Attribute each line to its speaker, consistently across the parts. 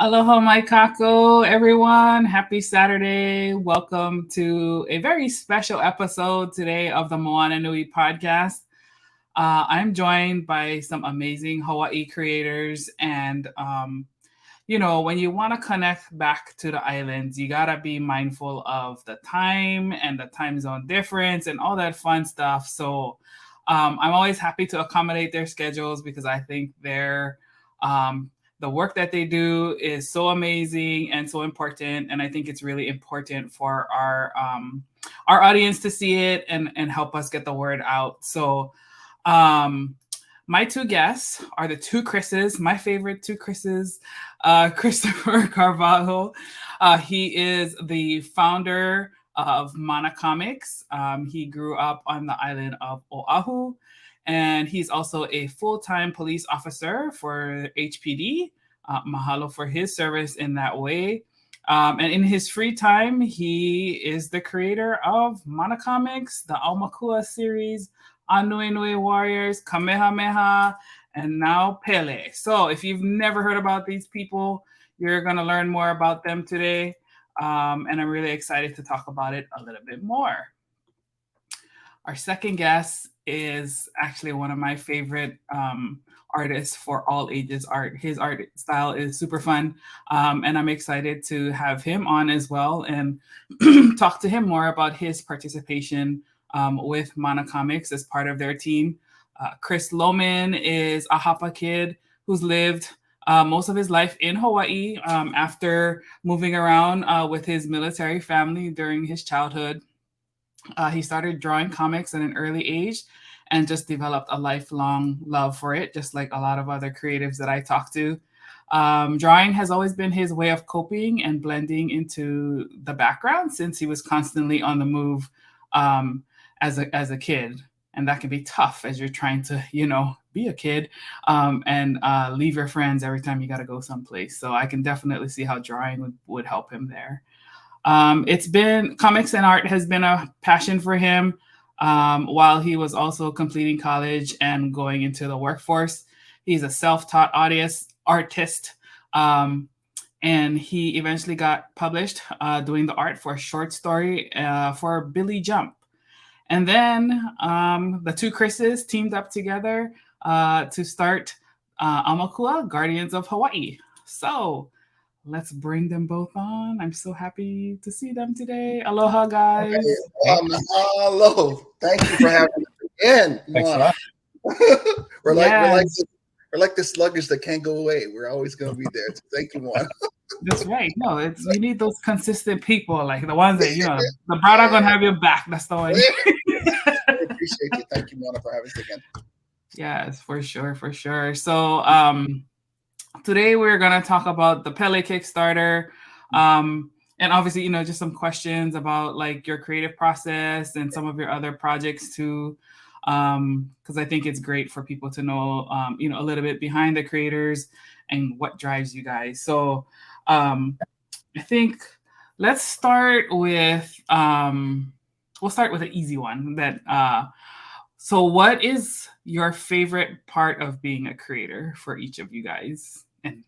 Speaker 1: Aloha mai kako, everyone. Happy Saturday. Welcome to a very special episode today of the Moana Nui Podcast. I'm joined by some amazing Hawaii creators. And, when you want to connect back to the islands, you got to be mindful of the time and the time zone difference and all that fun stuff. So I'm always happy to accommodate their schedules because I think um, the work that they do is so amazing and so important. And I think it's really important for our audience to see it and help us get the word out. So um, my two guests are the two Chris's, my favorite two Chris's, Christopher Carvalho. He is the founder of Mana Comics. He grew up on the island of Oahu, and he's also a full-time police officer for HPD. Mahalo for his service in that way. And in his free time, he is the creator of Mana Comics, the Aumakua series, Nui Nui Warriors, Kamehameha, and now Pele. So if you've never heard about these people, you're going to learn more about them today. And I'm really excited to talk about it a little bit more. Our second guest is actually one of my favorite artists for all ages art. His art style is super fun. And I'm excited to have him on as well and talk to him more about his participation with Mana Comics as part of their team. Chris Loman is a Hapa kid who's lived most of his life in Hawaii after moving around with his military family during his childhood. He started drawing comics at an early age and just developed a lifelong love for it, just like a lot of other creatives that I talk to. Drawing has always been his way of coping and blending into the background since he was constantly on the move as a kid. And that can be tough as you're trying to, be a kid and leave your friends every time you got to go someplace. So I can definitely see how drawing would help him there. It's been comics and art has been a passion for him while he was also completing college and going into the workforce. He's a self-taught artist, and he eventually got published doing the art for a short story for Billy Jump. And then the two Chris's teamed up together to start Aumakua, Guardians of Hawaii. So let's bring them both on. I'm so happy to see them today. Aloha, guys.
Speaker 2: Hello. Thank you for having us again. We're like this luggage that can't go away. We're always going to be there. So thank you, Moana.
Speaker 1: That's right. No, we need those consistent people, like the ones that the bride are gonna have your back. That's the one.
Speaker 2: I appreciate you. Thank you, Moana, for having us again.
Speaker 1: Yes, for sure. So today we're gonna talk about the Pele Kickstarter. And obviously, just some questions about like your creative process and some of your other projects too. Because I think it's great for people to know, a little bit behind the creators and what drives you guys. So I think let's start with we'll start with an easy one. So what is your favorite part of being a creator for each of you guys? And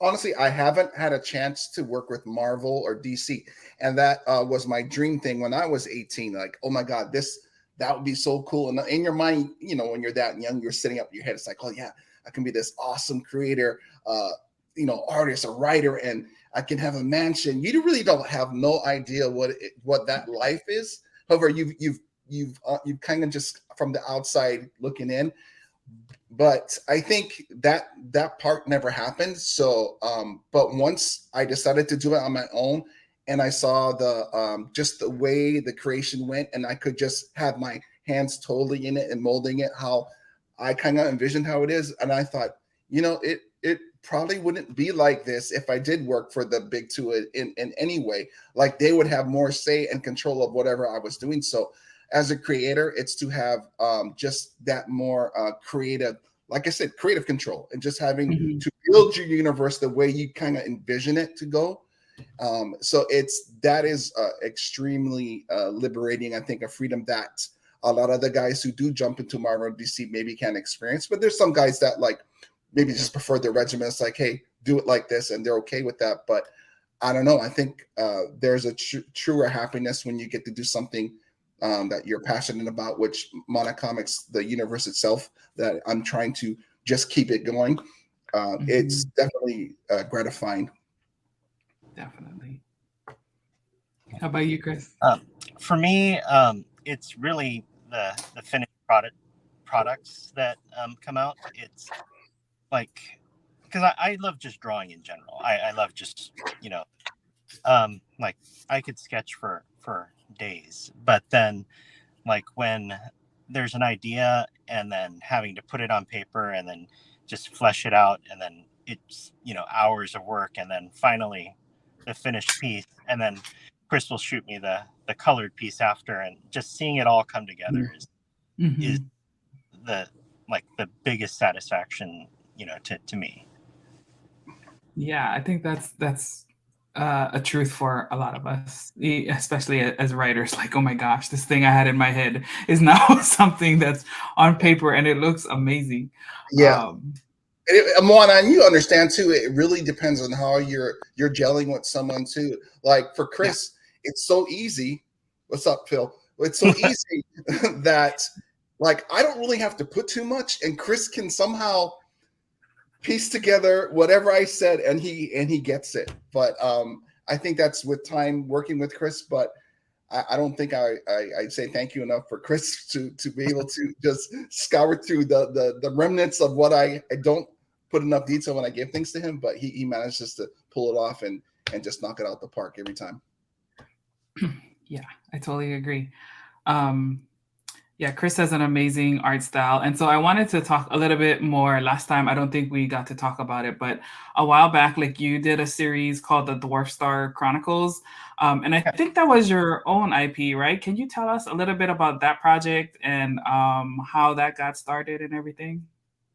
Speaker 2: honestly, I haven't had a chance to work with Marvel or DC, and that was my dream thing when I was 18. Like, oh my God, that would be so cool. And in your mind, when you're that young, you're sitting up in your head. It's like, oh yeah, I can be this awesome creator, artist, a writer, and I can have a mansion. You really don't have no idea what that life is. However, you've kind of just from the outside looking in. But I think that part never happened. So, but once I decided to do it on my own, and I saw the just the way the creation went, and I could just have my hands totally in it and molding it how I kind of envisioned how it is, and I thought, it probably wouldn't be like this if I did work for the big two in any way. Like they would have more say and control of whatever I was doing. So as a creator, it's to have just that more creative, like I said, creative control, and just having to build your universe the way you kind of envision it to go. So that is extremely liberating. I think a freedom that a lot of the guys who do jump into Marvel and DC maybe can't experience. But there's some guys that like maybe just prefer the regimen. It's like, hey, do it like this, and they're okay with that. But I don't know. I think there's a truer happiness when you get to do something that you're passionate about, which Moana Comics, the universe itself, that I'm trying to just keep it going. It's definitely gratifying.
Speaker 1: Definitely. How about you, Chris?
Speaker 3: For me, it's really the finished products that come out. It's like, because I love just drawing in general. I love just, like I could sketch for days, but then like when there's an idea and then having to put it on paper and then just flesh it out, and then it's, hours of work, and then finally the finished piece, and then Chris will shoot me the colored piece after, and just seeing it all come together is the biggest satisfaction, to me.
Speaker 1: Yeah, I think that's a truth for a lot of us, especially as writers. Like, oh my gosh, this thing I had in my head is now something that's on paper and it looks amazing.
Speaker 2: Yeah. Moana, and you understand too, it really depends on how you're gelling with someone too. Like for Chris, it's so easy. What's up, Phil? It's so easy that like I don't really have to put too much, and Chris can somehow piece together whatever I said, and he gets it. But I think that's with time working with Chris. But I don't think I'd say thank you enough for Chris to be able to just scour through the remnants of what I don't put enough detail when I give things to him. But he manages to pull it off and just knock it out the park every time.
Speaker 1: Yeah, I totally agree. Yeah, Chris has an amazing art style. And so I wanted to talk a little bit more. Last time, I don't think we got to talk about it, but a while back, like you did a series called the Dwarf Star Chronicles. And I think that was your own IP, right? Can you tell us a little bit about that project and how that got started and everything?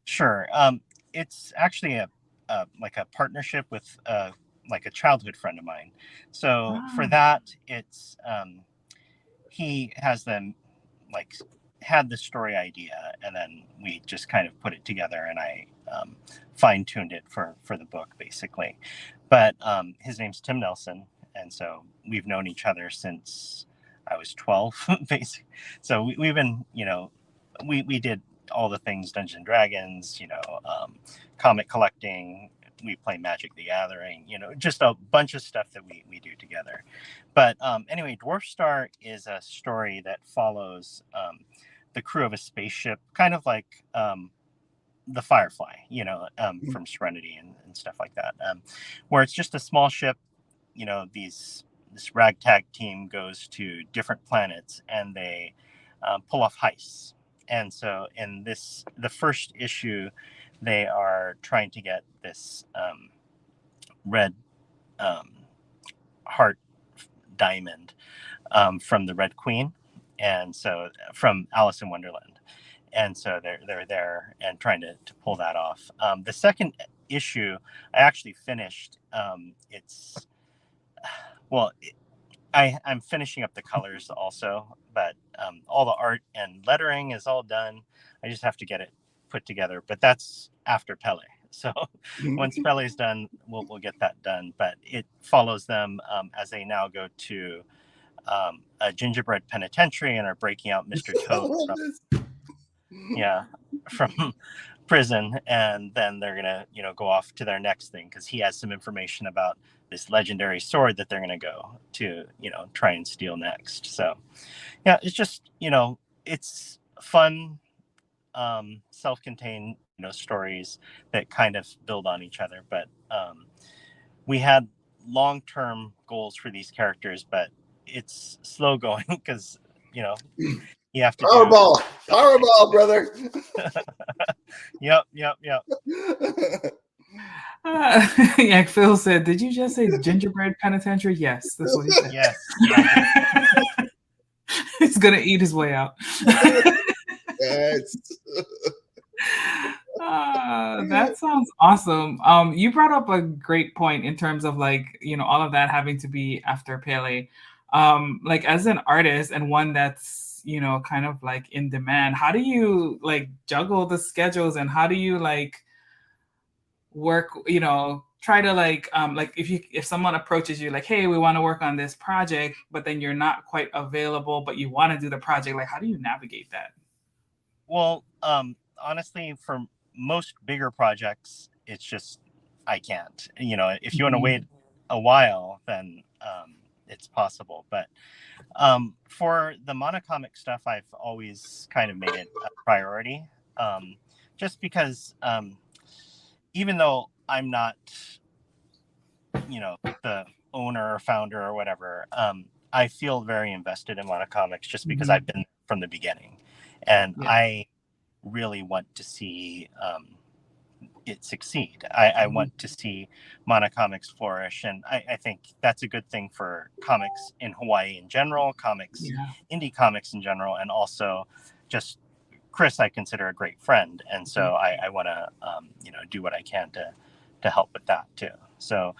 Speaker 3: Sure. It's actually a partnership with like a childhood friend of mine. So for that, it's he has them like had the story idea, and then we just kind of put it together, and I fine-tuned it for the book basically. But his name's Tim Nelson, and so we've known each other since I was 12 basically. So we've been, we did all the things, Dungeons and Dragons, comic collecting, we play Magic the Gathering, just a bunch of stuff that we do together. But anyway, Dwarf Star is a story that follows the crew of a spaceship, kind of like the Firefly, from Serenity and stuff like that, where it's just a small ship. This ragtag team goes to different planets and they pull off heists. And so in the first issue, they are trying to get this red heart diamond from the Red Queen, and so from Alice in Wonderland. And so they're there and trying to pull that off. The second issue I actually finished. I'm finishing up the colors also, but all the art and lettering is all done. I just have to get it put together, but that's after Pele. So once Pele's done, we'll get that done. But it follows them as they now go to a gingerbread penitentiary and are breaking out Mr. Toad from prison, and then they're gonna go off to their next thing because he has some information about this legendary sword that they're gonna go to try and steal next. So yeah, it's just it's fun, self-contained stories that kind of build on each other. But we had long-term goals for these characters, but it's slow going because you have to
Speaker 2: Powerball, brother.
Speaker 3: Yep.
Speaker 1: Yeah, Phil said, did you just say gingerbread penitentiary? Yes, that's what he said.
Speaker 3: Yes.
Speaker 1: He's gonna eat his way out.
Speaker 2: Yes.
Speaker 1: That sounds awesome. You brought up a great point in terms of all of that having to be after Pele. Like as an artist and one that's kind of like in demand, how do you juggle the schedules, and how do you work, try to like if someone approaches you like, hey, we want to work on this project, but then you're not quite available, but you want to do the project, like how do you navigate that?
Speaker 3: Well, honestly, for most bigger projects, it's just I can't. If you want to wait a while, then it's possible. But for the monocomic stuff, I've always kind of made it a priority, just because even though I'm not, the owner or founder or whatever, I feel very invested in monocomics just because I've been from the beginning, and I really want to see it succeed. I want to see monocomics flourish, and I think that's a good thing for comics in Hawaii in general, indie comics in general, and also just Chris I consider a great friend, and so I want to do what I can to help with that too. So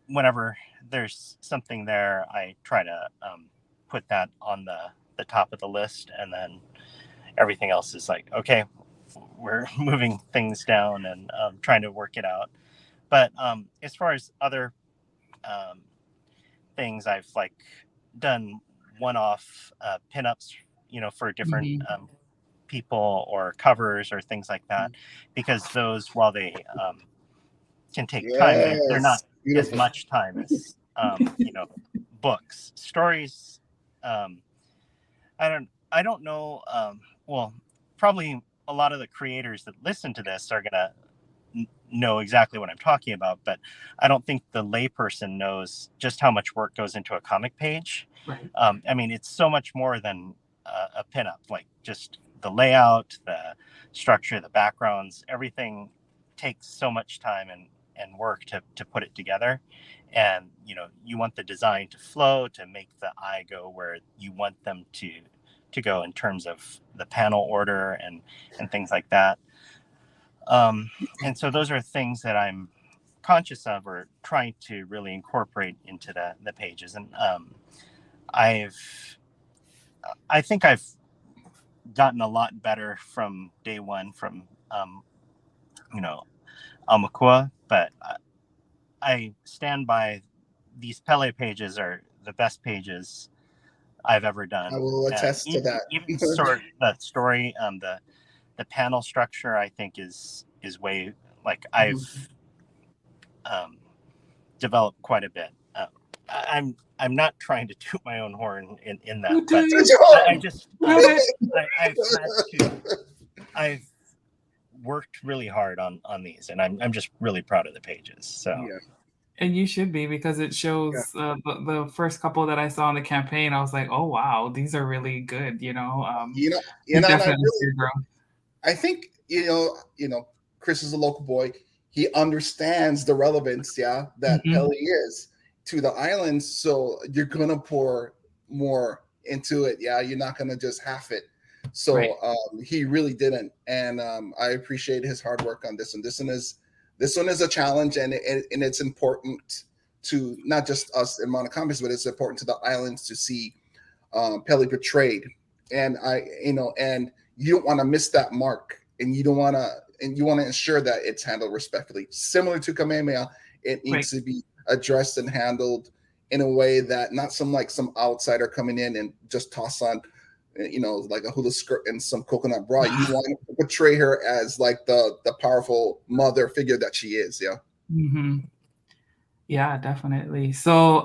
Speaker 3: whenever there's something there, I try to put that on the top of the list, and then everything else is like, okay, we're moving things down and trying to work it out. But as far as other things, I've like done one-off pinups, for different people or covers or things like that, because those, while they can take time, they're not as much time as books. Stories, I don't know. Well, probably a lot of the creators that listen to this are gonna know exactly what I'm talking about, but I don't think the layperson knows just how much work goes into a comic page.
Speaker 1: Right.
Speaker 3: I mean, it's so much more than a pinup. Like just the layout, the structure, the backgrounds, everything takes so much time and work to put it together. And you want the design to flow, to make the eye go where you want them to go in terms of the panel order and things like that. And so those are things that I'm conscious of or trying to really incorporate into the pages. And I think I've gotten a lot better from day one from Aumakua, but I stand by these Pele pages are the best pages I've ever done.
Speaker 2: I will attest to that.
Speaker 3: Even sort of the story, the panel structure, I think is way, like I've developed quite a bit. I'm not trying to toot my own horn in that, but I've worked really hard on these, and I'm just really proud of the pages. So.
Speaker 2: Yeah.
Speaker 1: And you should be, because it shows the first couple that I saw in the campaign. I was like, oh wow, these are really good.
Speaker 2: I think Chris is a local boy. He understands the relevance, that Pele is to the islands. So you're gonna pour more into it. Yeah, you're not gonna just half it. So he really didn't, and I appreciate his hard work on this one. This one is a challenge, and it's important to not just us in monocomics, but it's important to the islands to see Pele portrayed. And and you don't want to miss that mark, and you want to ensure that it's handled respectfully. Similar to Kamehameha, it needs to be addressed and handled in a way that not some outsider coming in and just toss on like a hula skirt and some coconut bra. You want to portray her as like the powerful mother figure that she is. Yeah.
Speaker 1: Mm-hmm. Yeah, definitely. So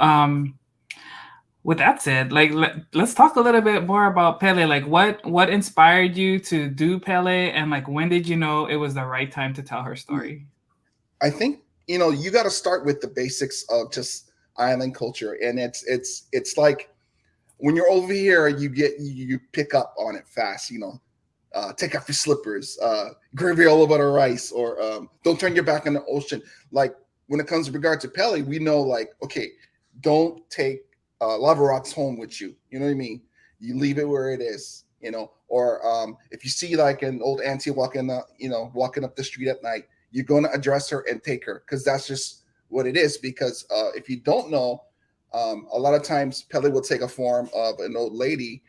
Speaker 1: with that said, like let's talk a little bit more about Pele. Like what inspired you to do Pele, and like when did you know it was the right time to tell her story?
Speaker 2: I think you got to start with the basics of just island culture, and it's like when you're over here, you pick up on it fast. Take off your slippers, gravy all over the rice, or don't turn your back on the ocean. Like when it comes to regard to Pele, we know like, okay, don't take lava rocks home with you. You know what I mean? You leave it where it is. Or if you see like an old auntie walking up the street at night, you're going to address her and take her, because that's just what it is. Because if you don't know, a lot of times Pele will take a form of an old lady,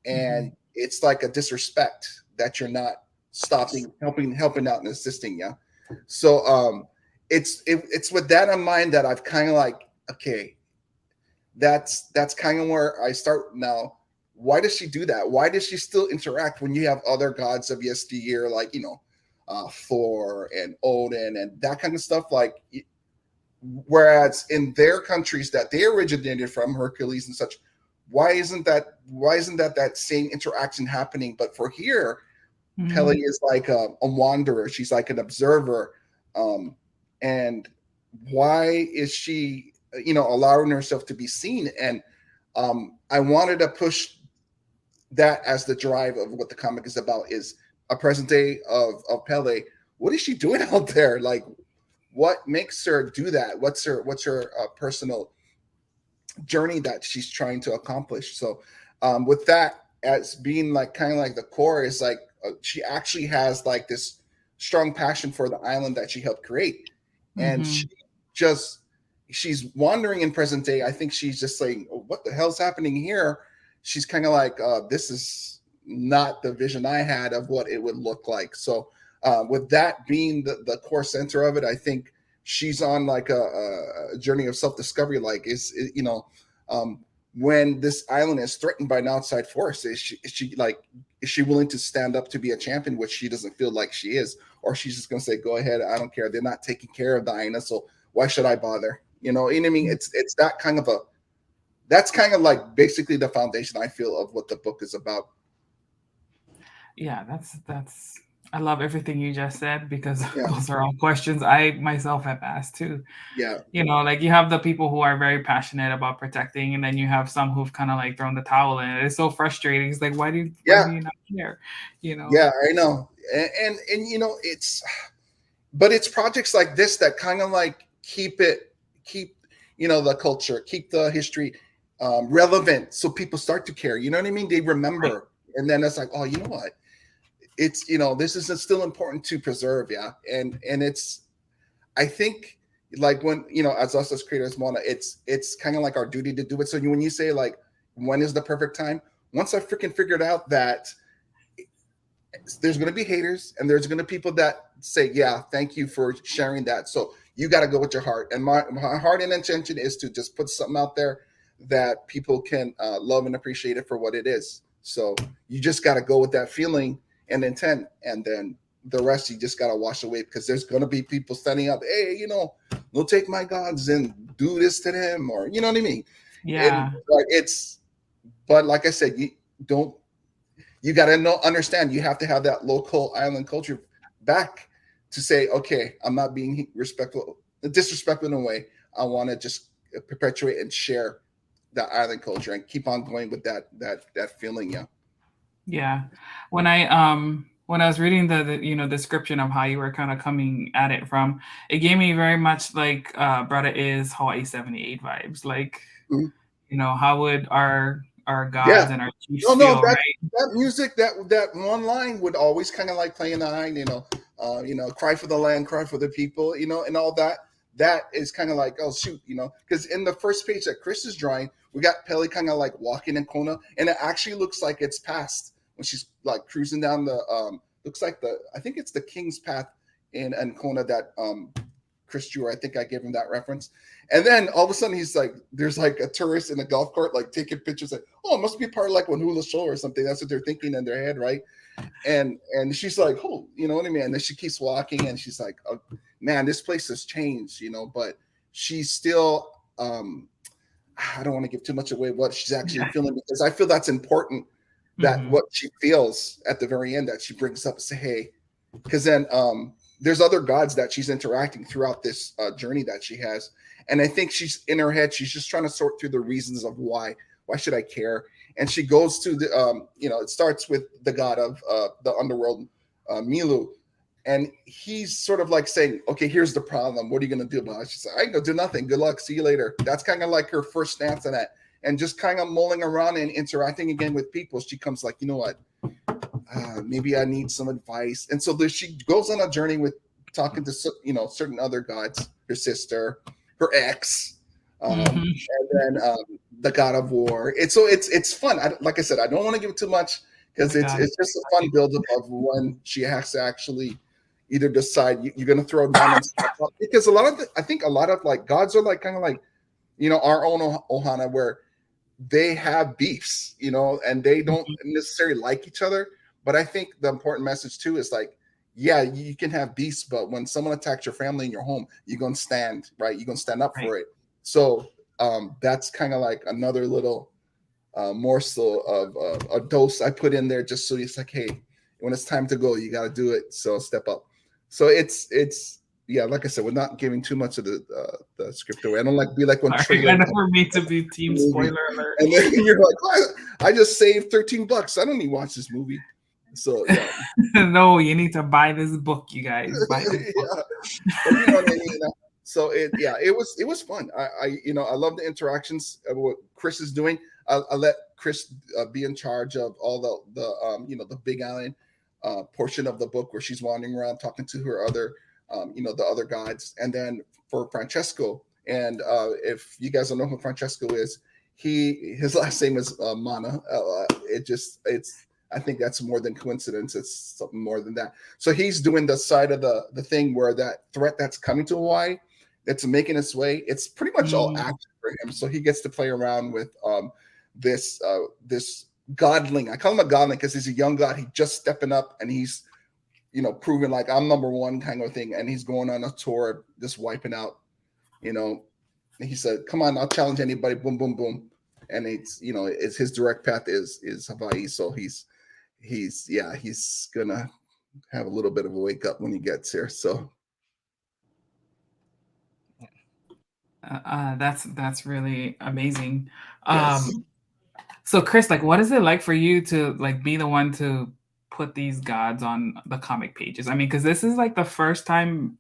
Speaker 2: and it's like a disrespect that you're not stopping, helping out and assisting. Yeah. So it's with that in mind that I've kind of like, okay, that's kind of where I start now. Why does she do that? Why does she still interact when you have other gods of yesteryear, like, Thor and Odin and that kind of stuff? Like, whereas in their countries that they originated from, Hercules and such, why isn't that same interaction happening? But for here, Pele is like a wanderer. She's like an observer. And why is she, allowing herself to be seen? And I wanted to push that as the drive of what the comic is about, is a present day of Pele. What is she doing out there? Like, what makes her do that? What's her personal journey that she's trying to accomplish? So with that as being like kind of like the core, is like she actually has like this strong passion for the island that she helped create. And she's wandering in present day. I think she's just saying, oh, what the hell's happening here? She's kind of like, this is not the vision I had of what it would look like. So with that being the core center of it, I think she's on like a journey of self-discovery. Like, when this island is threatened by an outside force, is she willing to stand up to be a champion, which she doesn't feel like she is? Or she's just going to say, go ahead, I don't care. They're not taking care of the island, so why should I bother? You know what I mean? It's that kind of that's kind of like basically the foundation, I feel, of what the book is about.
Speaker 1: Yeah, that's I love everything you just said, because those are all questions I myself have asked too.
Speaker 2: Yeah.
Speaker 1: Like you have the people who are very passionate about protecting, and then you have some who've kind of like thrown the towel in. It's so frustrating. It's like, why do you not care?
Speaker 2: Yeah, I know. And but it's projects like this that kind of like keep the culture, keep the history relevant, so people start to care. You know what I mean? They remember, right. And then it's like, oh, you know what? It's this is still important to preserve, and it's, I think, like, when as us as creators, Moana, it's kind of like our duty to do it. So when you say like, when is the perfect time? Once I freaking figured out that there's going to be haters and there's going to be people that say, yeah, thank you for sharing that. So you got to go with your heart. And my heart and intention is to just put something out there that people can love and appreciate it for what it is. So you just got to go with that feeling and intent. And then the rest, you just got to wash away, because there's going to be people standing up. Hey, they'll take my gods and do this to them, or, you know what I mean?
Speaker 1: Yeah.
Speaker 2: And, but like I said, you got to understand, you have to have that local island culture back to say, okay, I'm not being disrespectful in a way. I want to just perpetuate and share that island culture and keep on going with that feeling.
Speaker 1: Yeah. When I was reading the description of how you were kind of coming at it from, it gave me very much like Brother is Hawai'i 78 vibes. Like, how would our gods and our chiefs feel, right?
Speaker 2: That music, that one line would always kind of like play in the eye, cry for the land, cry for the people, and all that. That is kind of like, oh shoot, because in the first page that Chris is drawing, we got Pele kind of like walking in Kona, and it actually looks like it's past when she's like cruising down the looks like I think it's the King's Path in Kona that Chris drew. I think I gave him that reference. And then all of a sudden he's like, there's like a tourist in a golf cart, like taking pictures, like, oh, it must be part of like Wanhula Show or something. That's what they're thinking in their head, right? And she's like, oh, you know what I mean? And then she keeps walking, and she's like, oh, man, this place has changed, but she's still, I don't want to give too much away what she's actually feeling, because I feel that's important, that what she feels at the very end, that she brings up and say, hey, because then there's other gods that she's interacting throughout this journey that she has. And I think she's in her head, she's just trying to sort through the reasons of why should I care? And she goes to the, it starts with the god of the underworld, Milu. And he's sort of like saying, okay, here's the problem. What are you going to do about it? She's like, I ain't going to do nothing. Good luck. See you later. That's kind of like her first stance on that. And just kind of mulling around and interacting again with people, she comes like, you know what? Maybe I need some advice. And so she goes on a journey with talking to, certain other gods, her sister, her ex, and then the god of war. It's fun. Like I said, I don't want to give it too much, because it's just a fun build-up of when she has to actually either decide you're going to throw down and step up. Because I think a lot of like gods are like kind of like, our own ohana, where they have beefs, and they don't necessarily like each other. But I think the important message too is like, yeah, you can have beefs, but when someone attacks your family in your home, you're going to stand, right? You're going to stand up for it. So that's kind of like another little morsel of a dose I put in there, just so it's like, hey, when it's time to go, you got to do it. So step up. So it's yeah, like I said, we're not giving too much of the script away. I don't like be like one trailer.
Speaker 1: I never mean to be team spoiler alert.
Speaker 2: And then you're like, oh, I just saved $13. I don't need to watch this movie. So yeah.
Speaker 1: No, you need to buy this book, you guys. Buy this book.
Speaker 2: But you know what I mean? So it was fun. I love the interactions of what Chris is doing. I let Chris be in charge of all the Big Island portion of the book, where she's wandering around talking to her other the other gods. And then for Francesco, and if you guys don't know who Francesco is, his last name is Mana. I think that's more than coincidence. It's something more than that. So he's doing the side of the thing where that threat that's coming to Hawaii, that's making its way. It's pretty much all action for him. So he gets to play around with this godling. I call him a godling because he's a young god. He's just stepping up, and he's proving like I'm number one kind of thing. And he's going on a tour, just wiping out. He said, "Come on, I'll challenge anybody." Boom, boom, boom. And it's his direct path is Hawaii. So he's gonna have a little bit of a wake up when he gets here. So
Speaker 1: that's really amazing.
Speaker 2: Yes.
Speaker 1: So Chris, like, what is it like for you to like be the one to put these gods on the comic pages? I mean, because this is like the first time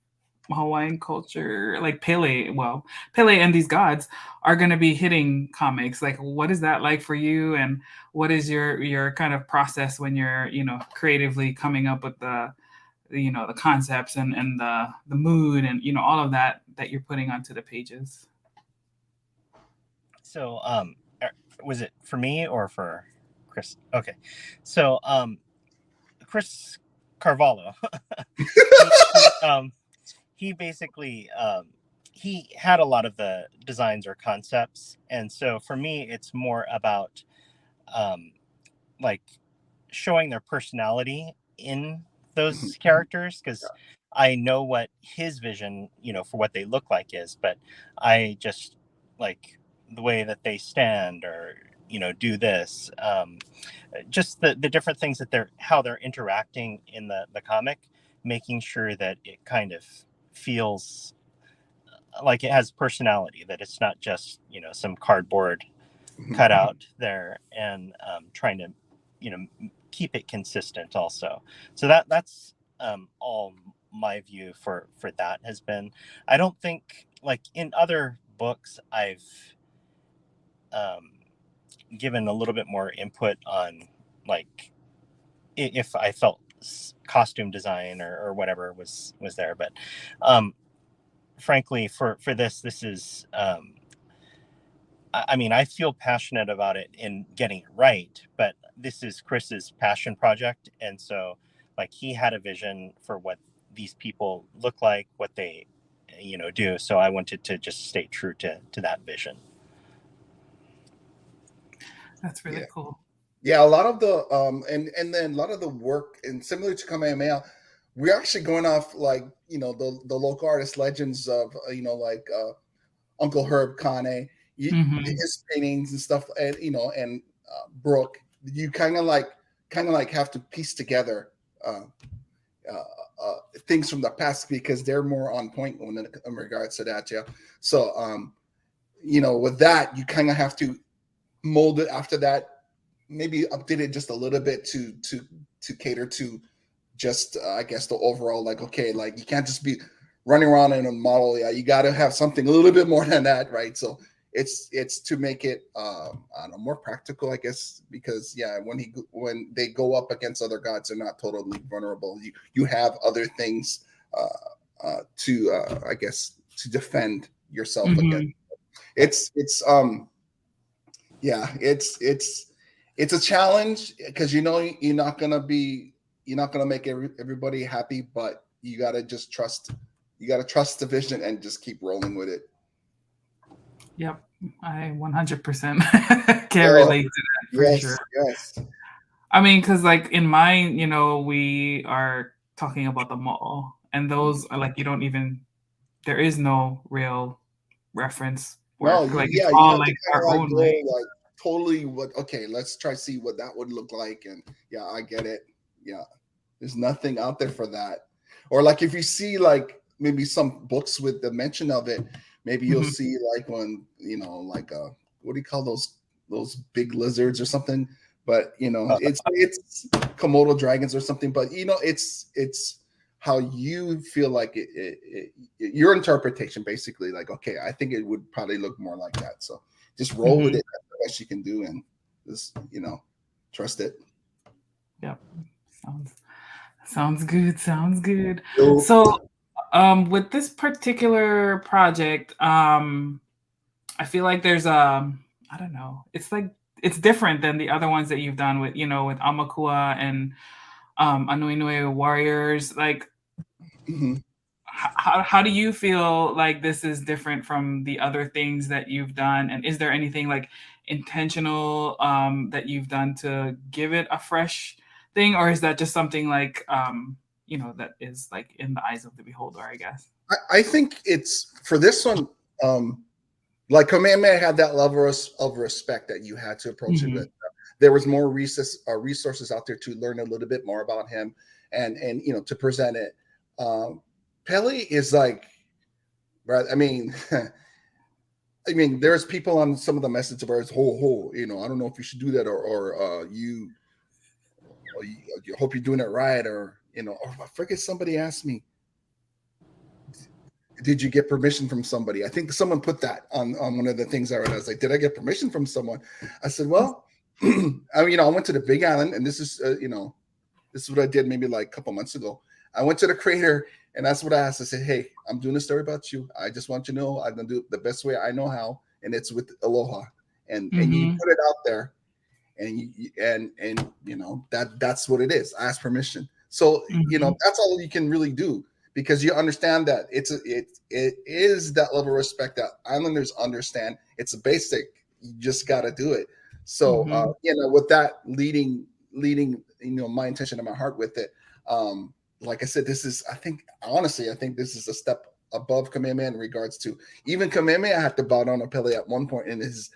Speaker 1: Hawaiian culture, like Pele and these gods are going to be hitting comics. Like, what is that like for you, and what is your kind of process when you're creatively coming up with the concepts and the mood and all of that you're putting onto the pages?
Speaker 3: So was it for me or for Chris? Okay, so Chris Carvalho he basically he had a lot of the designs or concepts, and so for me it's more about like showing their personality in those characters, because I know what his vision for what they look like is, but I just like the way that they stand or do this, just the different things that how they're interacting in the comic, making sure that it kind of feels like it has personality, that it's not just some cardboard cutout there, and trying to keep it consistent also. So that's all my view for that has been. I don't think, like in other books, I've given a little bit more input on like if I felt costume design or whatever was there, but frankly for this is I mean, I feel passionate about it in getting it right, but this is Chris's passion project, and so like he had a vision for what these people look like, what they do, so I wanted to just stay true to that vision.
Speaker 1: That's really cool.
Speaker 2: Yeah, a lot of the and then a lot of the work, and similar to Kamehameha, we're actually going off like the local artist legends of like Uncle Herb Kane, his paintings and stuff, and and Brooke. You kind of like have to piece together things from the past, because they're more on point in regards to that. Yeah, so with that, you kind of have to mold it after that, maybe update it just a little bit to cater to just I guess the overall, like, okay, like you can't just be running around in a model. Yeah, you got to have something a little bit more than that, right? So it's to make it I don't know, more practical, I guess, because when they go up against other gods, they're not totally vulnerable. You have other things to I guess to defend yourself against. It's a challenge, because you're not gonna make everybody happy, but you gotta just trust. You gotta trust the vision and just keep rolling with it.
Speaker 1: Yep, I 100% can relate to that for
Speaker 2: Yes,
Speaker 1: sure.
Speaker 2: yes.
Speaker 1: I mean, because like in mine, we are talking about the mall, and those are like you don't even. There is no real reference
Speaker 2: No,
Speaker 1: work. Like it's
Speaker 2: yeah, you
Speaker 1: all
Speaker 2: have to
Speaker 1: like
Speaker 2: kind of
Speaker 1: our
Speaker 2: like
Speaker 1: own
Speaker 2: go
Speaker 1: like.
Speaker 2: like totally what. Okay, let's try to see what that would look like, and yeah, I get it. Yeah, there's nothing out there for that. Or like if you see like maybe some books with the mention of it, maybe you'll
Speaker 1: Mhm.
Speaker 2: see like when like what do you call those big lizards or something? But it's Komodo dragons or something. But it's how you feel like your interpretation basically. Like okay, I think it would probably look more like that. So just roll with
Speaker 1: Mhm.
Speaker 2: it. That's the best you can do, and just trust it.
Speaker 1: Yep. Sounds good. Sounds good.
Speaker 2: So,
Speaker 1: So, with this particular project, I feel like there's I don't know. It's like it's different than the other ones that you've done with with Amakua and Anui Nui Warriors. Like,
Speaker 2: mhm.
Speaker 1: how do you feel like this is different from the other things that you've done? And is there anything like intentional that you've done to give it a fresh thing, or is that just something like that is like in the eyes of the beholder, I guess?
Speaker 2: I think it's for this one. Like Kamehameha had that level of respect that you had to approach it with.
Speaker 1: Hmm.
Speaker 2: There was more resources out there to learn a little bit more about him and to present it. Pele is like, right? I mean, I mean, there's people on some of the message boards, I don't know if you should do that or you hope you're doing it right, or I forget somebody asked me, did you get permission from somebody? I think someone put that on one of the things I read. I was like, did I get permission from someone? I said, well, I went to the Big Island, and this is, this is what I did maybe like a couple months ago. I went to the crater, and that's what I asked. I said, hey, I'm doing a story about you. I just want you to know I'm gonna do it the best way I know how, and it's with aloha. And you
Speaker 1: Hmm.
Speaker 2: put it out there, and that's what it is. I ask permission. So
Speaker 1: Hmm.
Speaker 2: that's all you can really do, because you understand that it is that level of respect that islanders understand. It's a basic. You just got to do it. So
Speaker 1: Hmm.
Speaker 2: with that leading my intention and my heart with it. Like I said, this is I think this is a step above Kamehameha in regards to even Kamehameha had to bow down to Pele at one point in his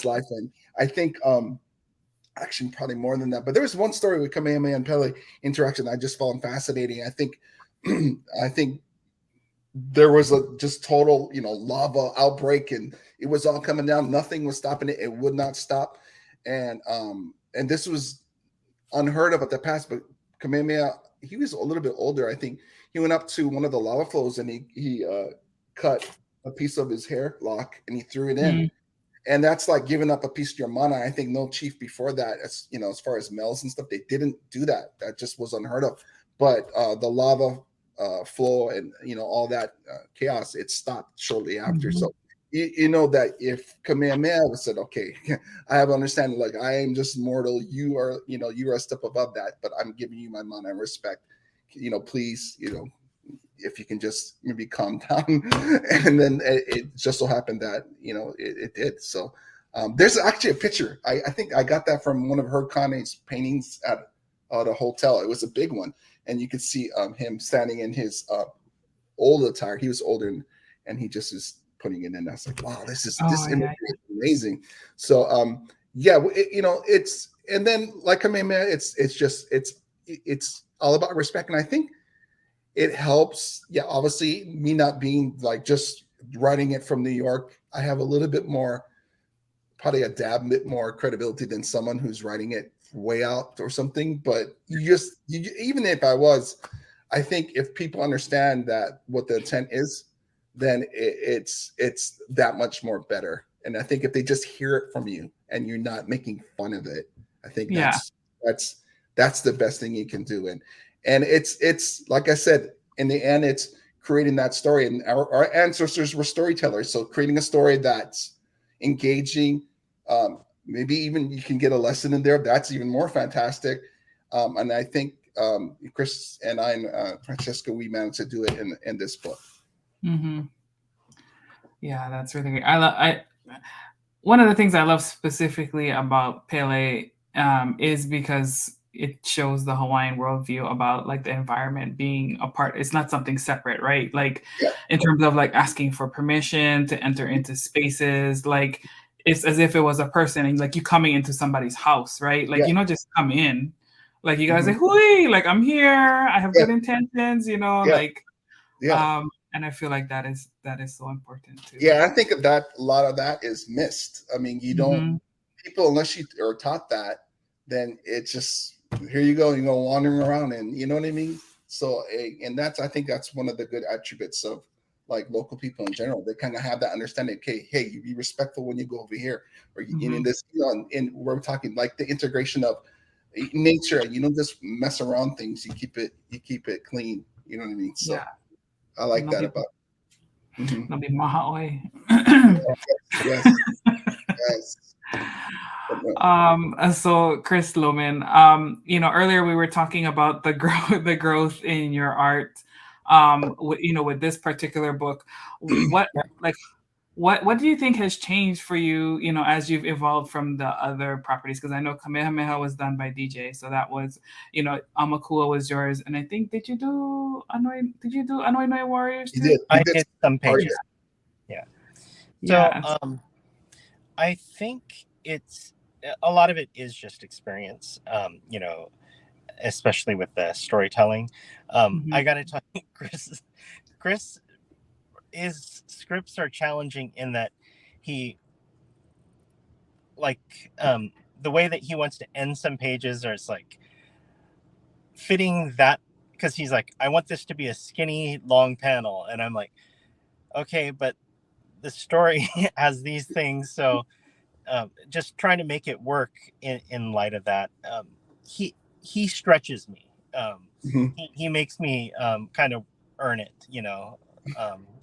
Speaker 2: life, and I think actually probably more than that. But there was one story with Kamehameha and Pele interaction I just found fascinating. I think I think there was a just total lava outbreak, and it was all coming down. Nothing was stopping it. It would not stop, and this was unheard of at the past. But Kamehameha, he was a little bit older. I think he went up to one of the lava flows, and he cut a piece of his hair lock and he threw it in,
Speaker 1: Hmm.
Speaker 2: and that's like giving up a piece of your mana. I think no chief before that, as far as males and stuff, they didn't do that. That just was unheard of. But the lava flow and all that chaos, it stopped shortly after.
Speaker 1: Hmm.
Speaker 2: So you know that if Kamehameha said, "Okay, I have understanding. Like I am just mortal. You are, you are a step above that. But I'm giving you my mana and respect. Please, if you can just maybe calm down." And then it just so happened that it did. So there's actually a picture. I think I got that from one of her Kane's paintings at the hotel. It was a big one, and you could see him standing in his old attire. He was older, and he just is putting it in. I was like, wow,
Speaker 1: Oh
Speaker 2: this
Speaker 1: yeah.
Speaker 2: imagery is amazing. So yeah, it's, and then like Kamehameha, it's all about respect, and I think it helps. Yeah, obviously, me not being like just writing it from New York, I have a little bit more, probably a dab bit more credibility than someone who's writing it way out or something. But even if I was, I think if people understand that what the intent is, then it's that much more better. And I think if they just hear it from you and you're not making fun of it, I think
Speaker 1: Yeah.
Speaker 2: that's the best thing you can do. And it's like I said, in the end, it's creating that story. And our ancestors were storytellers, so creating a story that's engaging. Maybe even you can get a lesson in there. That's even more fantastic. And I think Chris and I and Francesca, we managed to do it in this book.
Speaker 1: Mm-hmm. Yeah, that's really great. I one of the things I love specifically about Pele is because it shows the Hawaiian worldview about like the environment being a part. It's not something separate, right? Like
Speaker 2: Yeah.
Speaker 1: in terms of like asking for permission to enter into spaces, like it's as if it was a person and like you coming into somebody's house, right? Like
Speaker 2: Yeah.
Speaker 1: you don't just come in. Like you gotta say,
Speaker 2: Mhm.
Speaker 1: "Hui!" Like I'm here. I have
Speaker 2: Yeah.
Speaker 1: good intentions,
Speaker 2: Yeah.
Speaker 1: like
Speaker 2: Yeah.
Speaker 1: and I feel like that is so important too.
Speaker 2: Yeah, I think that a lot of that is missed. I mean, you don't
Speaker 1: Mhm.
Speaker 2: people unless you are taught that, then it's just here you go, wandering around, and you know what I mean. So, and I think that's one of the good attributes of like local people in general. They kind of have that understanding. Okay, hey, you be respectful when you go over here, or in this, and we're talking like the integration of nature. You don't just mess around things. You keep it clean. You know what I mean. So
Speaker 1: Yeah.
Speaker 2: I like
Speaker 1: No
Speaker 2: that
Speaker 1: be,
Speaker 2: about. Mhm.
Speaker 1: no be mahaoi.
Speaker 2: Yes. Yes.
Speaker 1: So Chris Loman, earlier we were talking about the growth in your art. With this particular book, what like what do you think has changed for you, as you've evolved from the other properties? Because I know Kamehameha was done by DJ, so that was, Amakua was yours, and I think did you do Anoi Noi Warriors
Speaker 2: You
Speaker 1: too?
Speaker 2: did.
Speaker 3: I did some pages. Yeah. So
Speaker 1: Yeah.
Speaker 3: I think it's a lot of it is just experience. Especially with the storytelling. I got to tell you, Chris, his scripts are challenging in that he the way that he wants to end some pages, or it's like fitting that, because he's like, I want this to be a skinny long panel, and I'm like, okay, but the story has these things, so just trying to make it work in light of that. He stretches me. He makes me kind of earn it,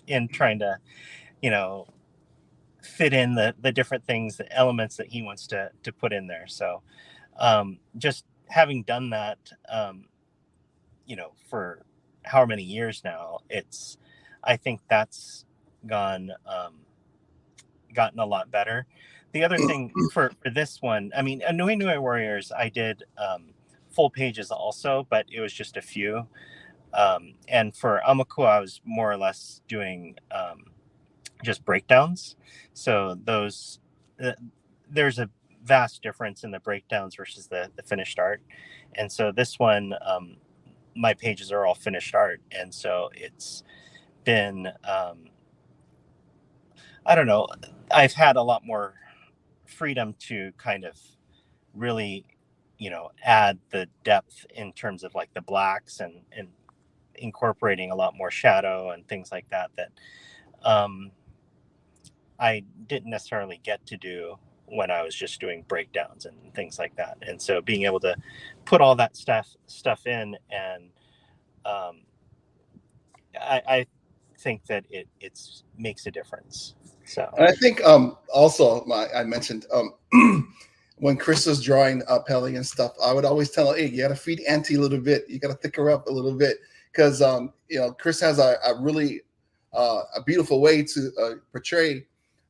Speaker 3: in trying to, fit in the different things, the elements that he wants to put in there. So just having done that, for however many years now, I think that's gotten a lot better. The other thing for this one, I mean, Nui Warriors, I did full pages also, but it was just a few. And for Amakua, I was more or less doing just breakdowns. So there's a vast difference in the breakdowns versus the finished art. And so this one, my pages are all finished art. And so it's been, I don't know, I've had a lot more freedom to kind of really, add the depth in terms of like the blacks and incorporating a lot more shadow and things like that I didn't necessarily get to do when I was just doing breakdowns and things like that. And so being able to put all that stuff in, and I think that it makes a difference. So,
Speaker 2: and I think also I mentioned when Chris was drawing Pele and stuff, I would always tell her, hey, you got to feed Auntie a little bit. You got to thick her up a little bit, because Chris has a really a beautiful way to portray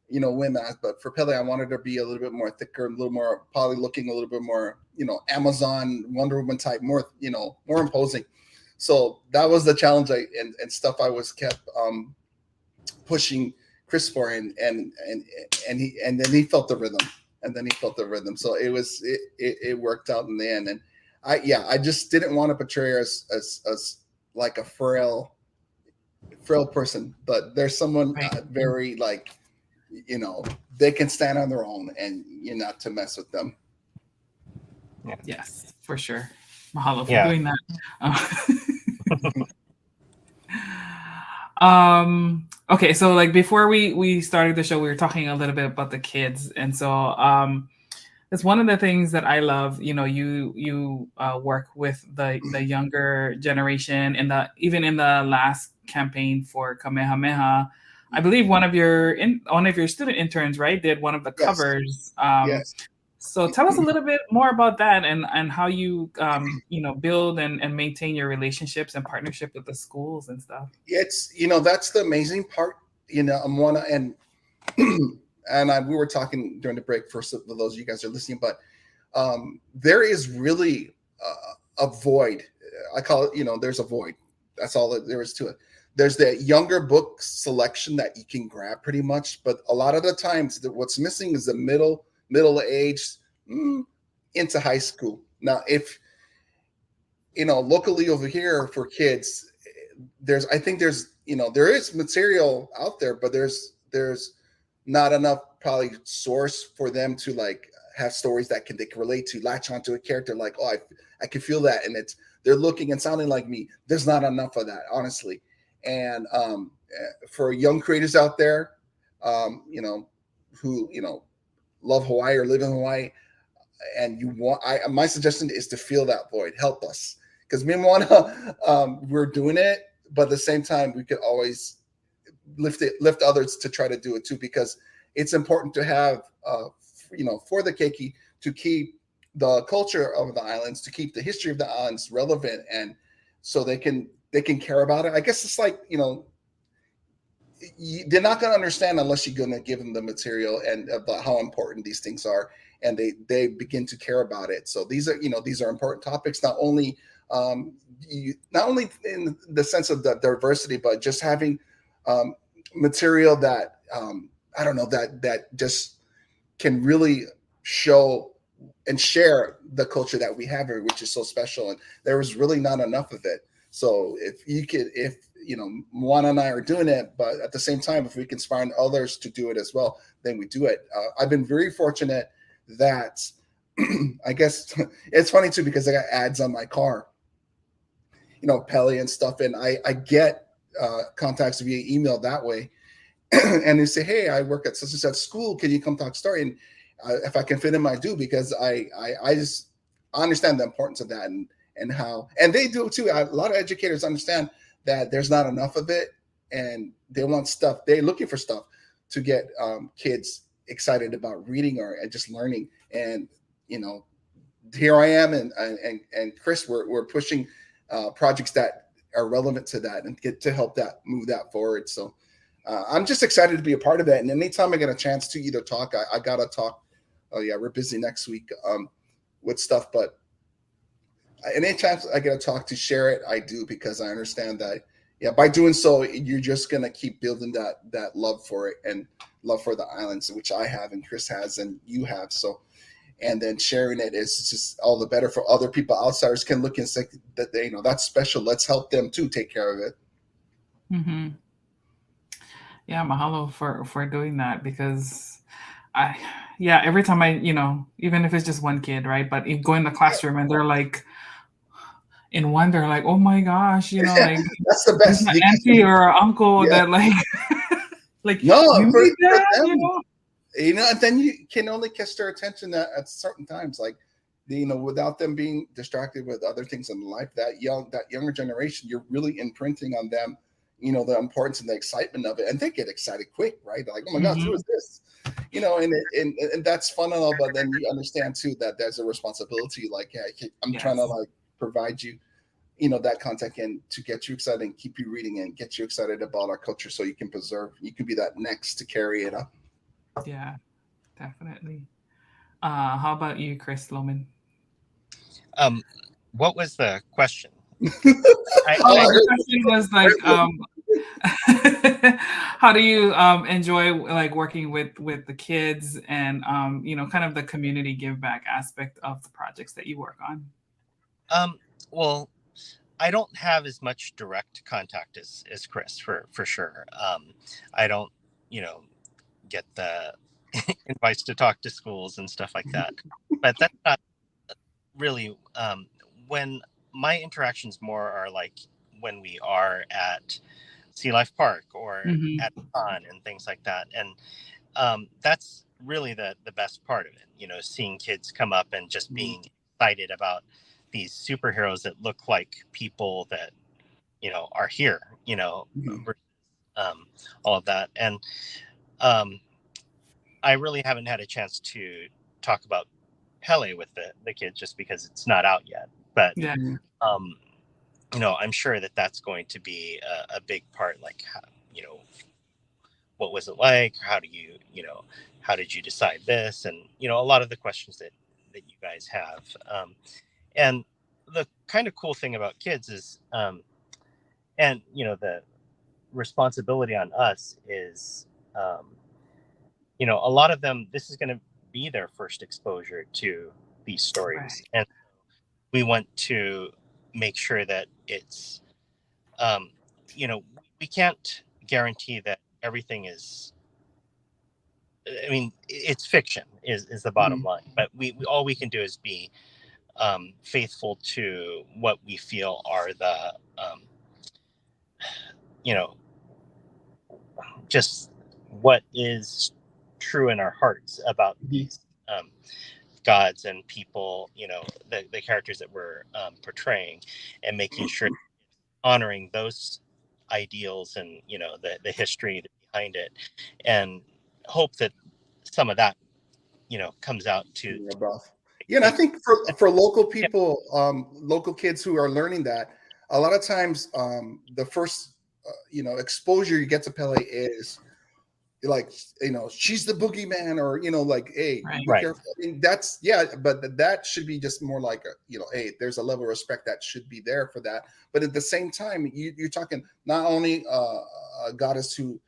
Speaker 2: women. But for Pele, I wanted her to be a little bit more thicker, a little more poly looking, a little bit more Amazon Wonder Woman type, more more imposing. So that was the challenge and stuff I was kept pushing Chris for, and then he felt the rhythm, so it worked out in the end. And I just didn't want to portray her as like a frail person, but there's someone very like they can stand on their own, and you're not to mess with them.
Speaker 1: Yes, for sure. Mahalo for doing that. Okay, so like before we started the show, we were talking a little bit about the kids, and so it's one of the things that I love. You work with the younger generation, and even in the last campaign for Kamehameha, I believe one of your student interns, right, did one of the covers.
Speaker 2: Yes.
Speaker 1: So tell us a little bit more about that and how you build and maintain your relationships and partnership with the schools and stuff.
Speaker 2: It's that's the amazing part. Moana and we were talking during the break for those of you guys are listening, but there is really a void. I call it, there's a void. That's all that there is to it. There's that younger book selection that you can grab pretty much, but a lot of the times what's missing is the middle-aged into high school. Now, if locally over here for kids, there is material out there, but there's not enough probably source for them to like have stories that they can relate to, latch onto a character like, oh, I can feel that, and they're looking and sounding like me. There's not enough of that, honestly. And for young creators out there, who love Hawaii or live in Hawaii, and my suggestion is to fill that void. Help us, because me and Moana, we're doing it, but at the same time, we could always lift others to try to do it too, because it's important to have, for the keiki, to keep the culture of the islands, to keep the history of the islands relevant, and so they can care about it. I guess it's like, they're not going to understand unless you're going to give them the material and about how important these things are, and they begin to care about it. So these are important topics, not only in the sense of the diversity, but just having material that that just can really show and share the culture that we have here, which is so special. And there was really not enough of it. So if Moana and I are doing it, but at the same time, if we can inspire others to do it as well, then we do it. I've been very fortunate that I guess it's funny too, because I got ads on my car, Pele and stuff. And I get contacts via email that way. And they say, hey, I work at such and such school. Can you come talk story? And if I can fit in, I do, because I just understand the importance of that and how, and they do too. A lot of educators understand that there's not enough of it, and they want stuff. They're looking for stuff to get kids excited about reading and just learning. And here I am and Chris, we're pushing projects that are relevant to that and get to help move that forward. So I'm just excited to be a part of that. And anytime I get a chance to either talk, I gotta talk. Oh yeah, we're busy next week with stuff, but any chance I get to talk to share it, I do, because I understand that by doing so, you're just gonna keep building that love for it and love for the islands, which I have and Chris has and you have. So, and then sharing it is just all the better for other people. Outsiders can look and say that that's special. Let's help them too take care of it.
Speaker 1: Mm-hmm. Yeah, mahalo for doing that, because every time I, even if it's just one kid, right? But you go in the classroom and they're like, in one, they're like, oh my gosh, like
Speaker 2: that's the best.
Speaker 1: An auntie or uncle that like,
Speaker 2: no,
Speaker 1: you
Speaker 2: for
Speaker 1: that,
Speaker 2: them, and then you can only catch their attention at certain times, like, without them being distracted with other things in life. That younger generation, you're really imprinting on them, the importance and the excitement of it, and they get excited quick, right? They're like, oh my gosh, who is this? And that's fun and all, but then you understand too that there's a responsibility. Like, I'm trying to like provide you, that content and to get you excited and keep you reading and get you excited about our culture, so you can be that next to carry it up.
Speaker 1: Yeah, definitely. How about you, Chris Loman?
Speaker 3: What was the question?
Speaker 1: The question was like, how do you enjoy like working with the kids and kind of the community give back aspect of the projects that you work on?
Speaker 3: Well, I don't have as much direct contact as Chris for sure. I don't get the invites to talk to schools and stuff like that, but that's not really when my interactions more are like when we are at Sea Life Park or at Con and things like that. And that's really the best part of it, seeing kids come up and just being excited about these superheroes that look like people that, are here, all of that. And I really haven't had a chance to talk about Pele with the kids just because it's not out yet. But
Speaker 1: Yeah.
Speaker 3: I'm sure that's going to be a big part. Like, what was it like? How did you decide this? And a lot of the questions that you guys have. And the kind of cool thing about kids is, and the responsibility on us is, a lot of them, this is going to be their first exposure to these stories.
Speaker 1: Right.
Speaker 3: And we want to make sure that it's, we can't guarantee that everything is, I mean, it's fiction is the bottom line, but we all we can do is be faithful to what we feel are the, just what is true in our hearts about these gods and people, the characters that we're portraying, and making sure honoring those ideals and the history behind it, and hope that some of that comes out to
Speaker 2: and I think for local people, local kids who are learning that, a lot of times the first exposure you get to Pele is like, she's the boogeyman, or like, hey, be careful. I mean, that's but that should be just more like hey, there's a level of respect that should be there for that. But at the same time, you're talking not only a goddess who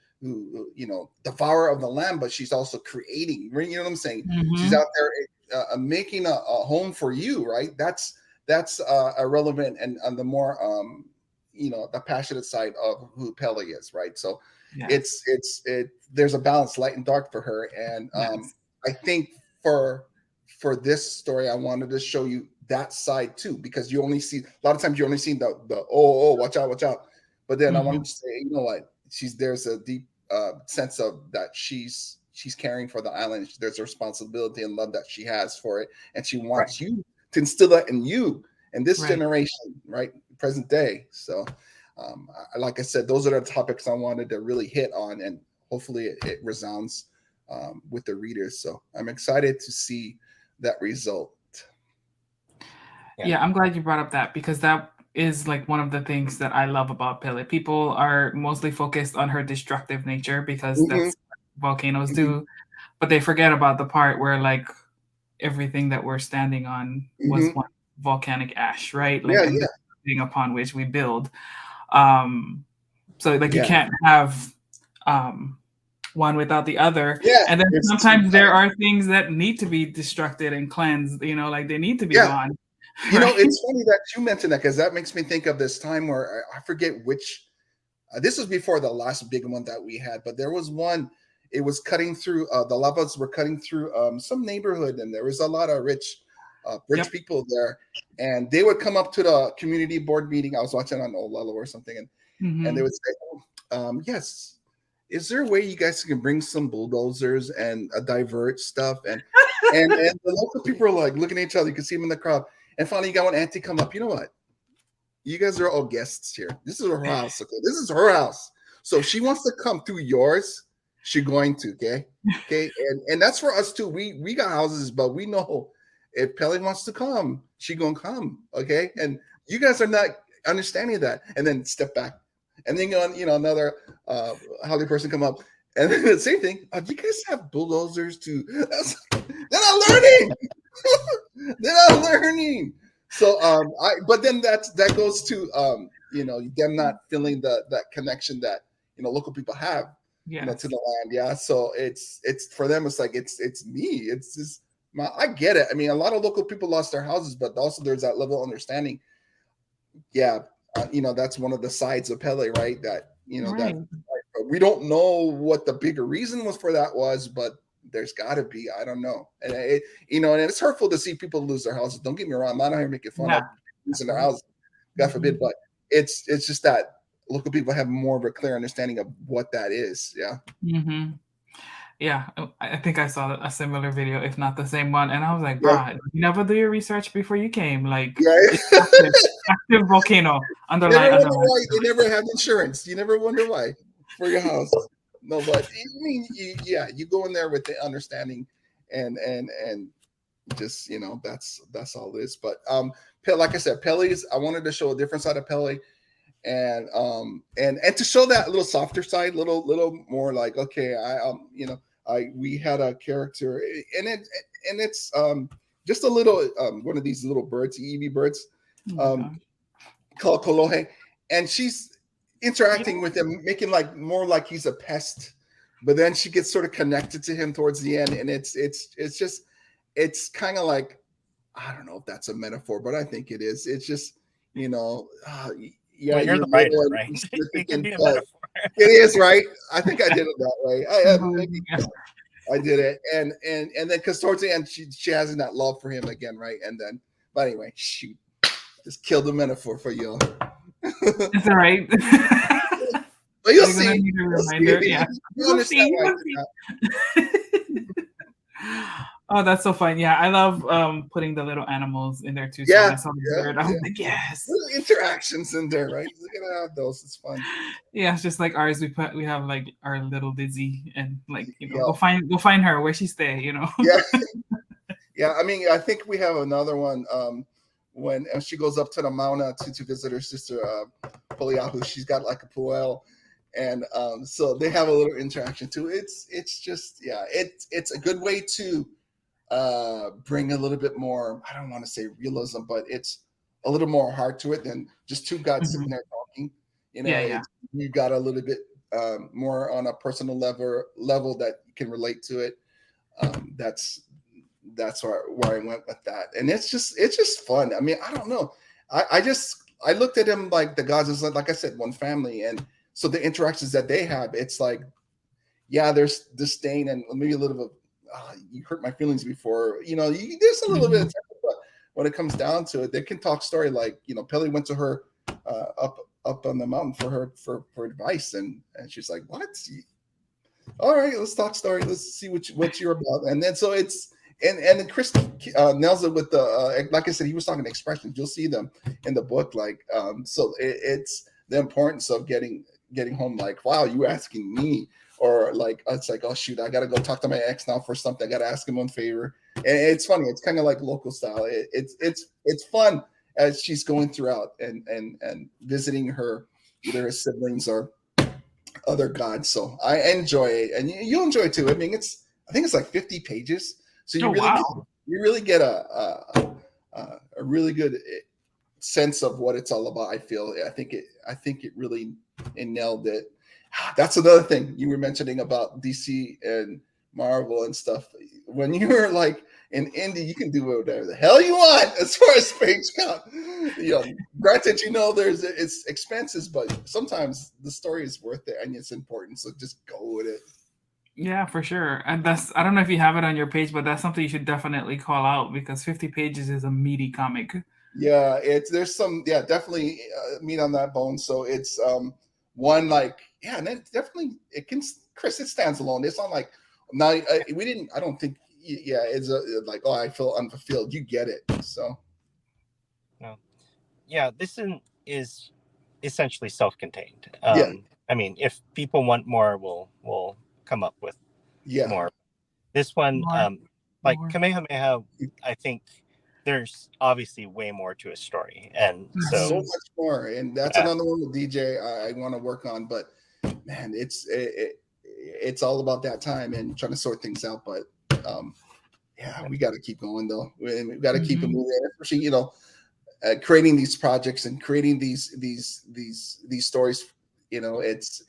Speaker 2: devourer of the land, but she's also creating. You know what I'm saying? She's out there making a home for you, right? That's irrelevant, and the more the passionate side of who Pele is, right? So it's there's a balance, light and dark, for her. And I think for this story, I wanted to show you that side too, because you only see, a lot of times you only see the watch out. But then I wanted to say, you know what, there's a deep sense of that she's caring for the island. There's a responsibility and love that she has for it, and she wants you to instill that in you and this generation, right, present day. So like I said, those are the topics I wanted to really hit on, and hopefully it resounds with the readers. So I'm excited to see that result.
Speaker 1: Yeah, I'm glad you brought up that, because that is like one of the things that I love about Pele. People are mostly focused on her destructive nature, because that's what volcanoes do, but they forget about the part where like everything that we're standing on was one volcanic ash, right? Like, and the thing upon which we build. So like you can't have one without the other. And then sometimes there are things that need to be destructed and cleansed, like they need to be gone.
Speaker 2: It's funny that you mentioned that, because that makes me think of this time where I forget which, this was before the last big one that we had, but there was one, it was cutting through, the lavas were cutting through some neighborhood, and there was a lot of rich people there, and they would come up to the community board meeting. I was watching on Olelo or something, and they would say, yes, is there a way you guys can bring some bulldozers and divert stuff? And the local people are like looking at each other. You can see them in the crowd. And finally, you got one auntie come up. You know what? You guys are all guests here. This is her house. Okay, this is her house. So if she wants to come through yours, she's going to. Okay. And that's for us too. We got houses, but we know if Pele wants to come, she gonna come. Okay. And you guys are not understanding that. And then step back. And then another Holly person come up, and then the same thing. Do you guys have bulldozers too? They're not learning. They're not learning. So but then that goes to them not feeling that connection that local people have to the land. Yeah. So it's for them, it's like it's me. It's just I get it. I mean, a lot of local people lost their houses, but also there's that level of understanding. Yeah. That's one of the sides of Pele, right? That that we don't know what the bigger reason was for that was, but there's got to be. I don't know, and and it's hurtful to see people lose their houses. Don't get me wrong, I'm not here making fun of losing their houses, God forbid. But it's just that local people have more of a clear understanding of what that is. Yeah.
Speaker 1: Yeah, I think I saw a similar video, if not the same one, and I was like, "Bro, you never do your research before you came." Like, active volcano underline.
Speaker 2: You never have insurance. You never wonder why for your house. No, but I mean, you go in there with the understanding, and just that's all it is. But like I said, Pele's. I wanted to show a different side of Pele, and to show that little softer side, little more like, okay, we had a character, and it's just a little one of these little birds, Eevee birds, called Kolohe, and she's interacting with him, making like more like he's a pest, but then she gets sort of connected to him towards the end, and it's kind of like, I don't know if that's a metaphor, but I think it is. It's just
Speaker 3: yeah, well, you're the writer, right? It can be a metaphor.
Speaker 2: It is, right? I think I did it that way. I did it, and then because towards the end she has that love for him again, right? And then, but anyway, shoot, just killed the metaphor for y'all.
Speaker 1: It's all right.
Speaker 2: But you'll see.
Speaker 1: Need a reminder. Yeah.
Speaker 2: You'll see.
Speaker 1: Oh, that's so fun. Yeah, I love putting the little animals in there too. So
Speaker 2: Yeah.
Speaker 1: I'm like, yes.
Speaker 2: Little interactions in there, right? Look at those. It's fun.
Speaker 1: Yeah, it's just like ours. We have like our little Dizzy, and like, go find her where she stay.
Speaker 2: Yeah. Yeah. I mean, I think we have another one. When she goes up to the Mauna to visit her sister Poliahu, she's got like a puel, and so they have a little interaction too. It's just it's a good way to bring a little bit more, I don't want to say realism, but it's a little more heart to it than just two guys sitting there talking. You got a little bit more on a personal level that you can relate to it. That's where I went with that, and it's just fun. I mean, I don't know. I looked at him like the gods as, like I said, one family, and so the interactions that they have, it's like, yeah, there's disdain and maybe a little bit. You hurt my feelings before, there's a little bit of temper, but when it comes down to it, they can talk story. Like, Pele went to her up on the mountain for advice, and she's like, what? All right, let's talk story. Let's see what you're about. And then so it's and then Chris nails it with the like I said, he was talking expressions. You'll see them in the book, like so it's the importance of getting home. Like, wow, you asking me. Or like, it's like, oh shoot, I gotta go talk to my ex now for something. I gotta ask him one favor. And it's funny. It's kind of like local style. It's fun as she's going throughout and visiting her, either her siblings or other gods. So I enjoy it, and you'll enjoy it too. I mean, I think it's like 50 pages. So you really get a really good sense of what it's all about. I feel. I think it really nailed it. That's another thing you were mentioning about DC and Marvel and stuff. When you're like in indie, you can do whatever the hell you want as far as page count. Granted, it's expenses, but sometimes the story is worth it and it's important. So just go with it.
Speaker 1: Yeah, for sure. And I don't know if you have it on your page, but that's something you should definitely call out, because 50 pages is a meaty comic.
Speaker 2: Yeah, there's some definitely meat on that bone. So it's one, like, yeah, and then definitely Chris, it stands alone. It's not like I don't think, it's like, oh, I feel unfulfilled. You get it. So.
Speaker 3: No. Yeah, this is essentially self-contained. I mean, if people want more, we'll come up with more. This one, like Kamehameha, I think there's obviously way more to a story, and so
Speaker 2: much more. And that's another one with DJ I want to work on, but man, it's all about that time and trying to sort things out. But we got to keep going though. We got to keep it moving, especially creating these projects and creating these stories. It's